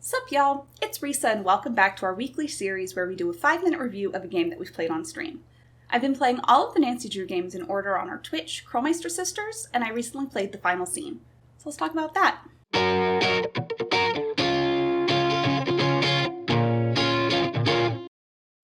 Sup y'all, it's Rissa and welcome back to our weekly series where we do a 5-minute review of a game that we've played on stream. I've been playing all of the Nancy Drew games in order on our Twitch, Curlmeister Sisters, and I recently played the final scene. So let's talk about that.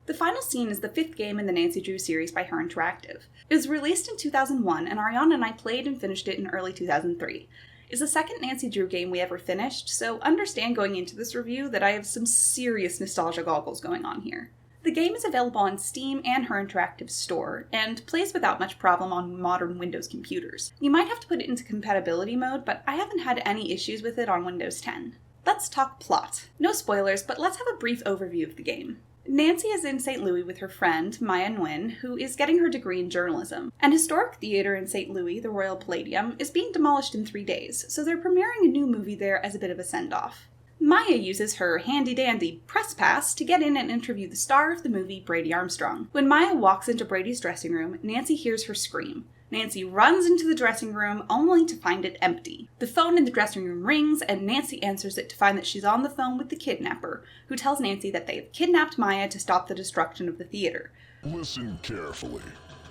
The final scene is the 5th game in the Nancy Drew series by Her Interactive. It was released in 2001 and Ariana and I played and finished it in early 2003. It's the second Nancy Drew game we ever finished, so understand going into this review that I have some serious nostalgia goggles going on here. The game is available on Steam and Her Interactive store, and plays without much problem on modern Windows computers. You might have to put it into compatibility mode, but I haven't had any issues with it on Windows 10. Let's talk plot. No spoilers, but let's have a brief overview of the game. Nancy is in St. Louis with her friend, Maya Nguyen, who is getting her degree in journalism. An historic theater in St. Louis, the Royal Palladium, is being demolished in 3 days, so they're premiering a new movie there as a bit of a send-off. Maya uses her handy-dandy press pass to get in and interview the star of the movie, Brady Armstrong. When Maya walks into Brady's dressing room, Nancy hears her scream. Nancy runs into the dressing room, only to find it empty. The phone in the dressing room rings, and Nancy answers it to find that she's on the phone with the kidnapper, who tells Nancy that they have kidnapped Maya to stop the destruction of the theater. Listen carefully.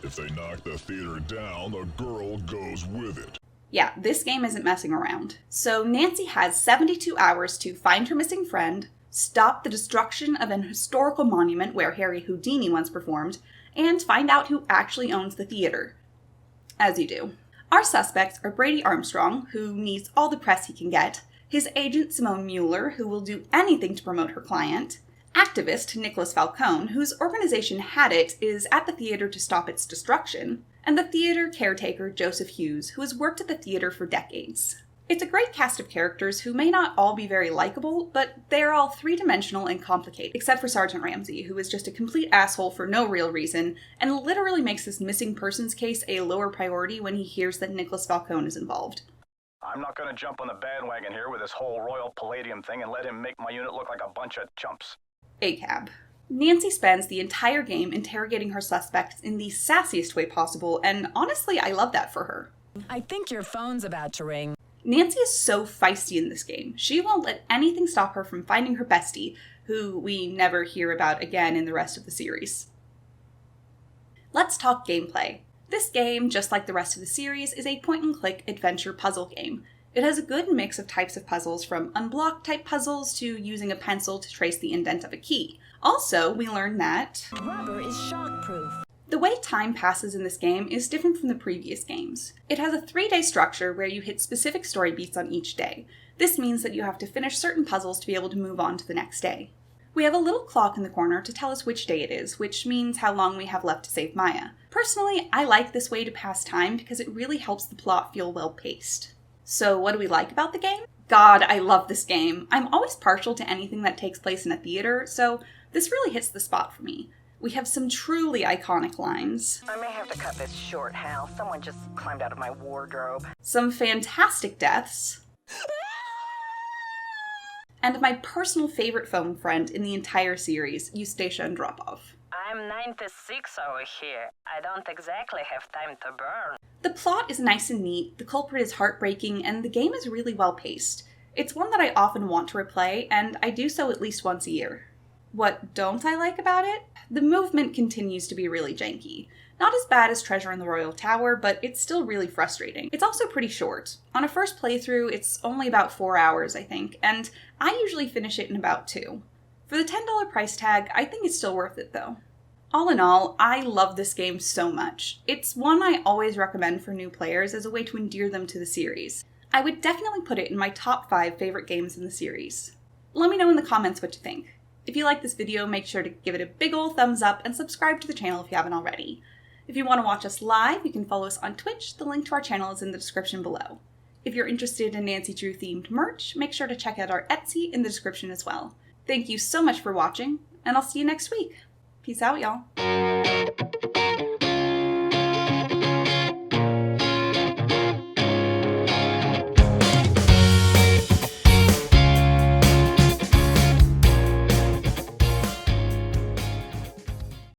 If they knock the theater down, the girl goes with it. Yeah, this game isn't messing around. So Nancy has 72 hours to find her missing friend, stop the destruction of an historical monument where Harry Houdini once performed, and find out who actually owns the theater. As you do. Our suspects are Brady Armstrong, who needs all the press he can get, his agent Simone Mueller, who will do anything to promote her client, activist Nicholas Falcone, whose organization Had It is at the theater to stop its destruction, and the theater caretaker Joseph Hughes, who has worked at the theater for decades. It's a great cast of characters who may not all be very likable, but they're all three-dimensional and complicated, except for Sergeant Ramsey, who is just a complete asshole for no real reason, and literally makes this missing persons case a lower priority when he hears that Nicholas Falcone is involved. I'm not gonna jump on the bandwagon here with this whole Royal Palladium thing and let him make my unit look like a bunch of chumps. ACAB. Nancy spends the entire game interrogating her suspects in the sassiest way possible, and honestly, I love that for her. I think your phone's about to ring. Nancy is so feisty in this game. She won't let anything stop her from finding her bestie, who we never hear about again in the rest of the series. Let's talk gameplay. This game, just like the rest of the series, is a point-and-click adventure puzzle game. It has a good mix of types of puzzles, from unblock type puzzles to using a pencil to trace the indent of a key. Also, we learn that Rubber is shockproof. the way time passes in this game is different from the previous games. It has a 3-day structure where you hit specific story beats on each day. This means that you have to finish certain puzzles to be able to move on to the next day. We have a little clock in the corner to tell us which day it is, which means how long we have left to save Maya. Personally, I like this way to pass time because it really helps the plot feel well paced. So what do we like about the game? God, I love this game. I'm always partial to anything that takes place in a theater, so this really hits the spot for me. We have some truly iconic lines. I may have to cut this short, Hal. Someone just climbed out of my wardrobe. Some fantastic deaths. And my personal favorite phone friend in the entire series, Eustacia Andropov. I'm 96 over here. I don't exactly have time to burn. The plot is nice and neat, the culprit is heartbreaking, and the game is really well paced. It's one that I often want to replay, and I do so at least once a year. What don't I like about it? The movement continues to be really janky. Not as bad as Treasure in the Royal Tower, but it's still really frustrating. It's also pretty short. On a first playthrough, it's only about 4 hours, I think, and I usually finish it in about 2. For the $10 price tag, I think it's still worth it though. All in all, I love this game so much. It's one I always recommend for new players as a way to endear them to the series. I would definitely put it in my top 5 favorite games in the series. Let me know in the comments what you think. If you like this video, make sure to give it a big ol' thumbs up and subscribe to the channel if you haven't already. If you want to watch us live, you can follow us on Twitch. The link to our channel is in the description below. If you're interested in Nancy Drew themed merch, make sure to check out our Etsy in the description as well. Thank you so much for watching, and I'll see you next week. Peace out, y'all.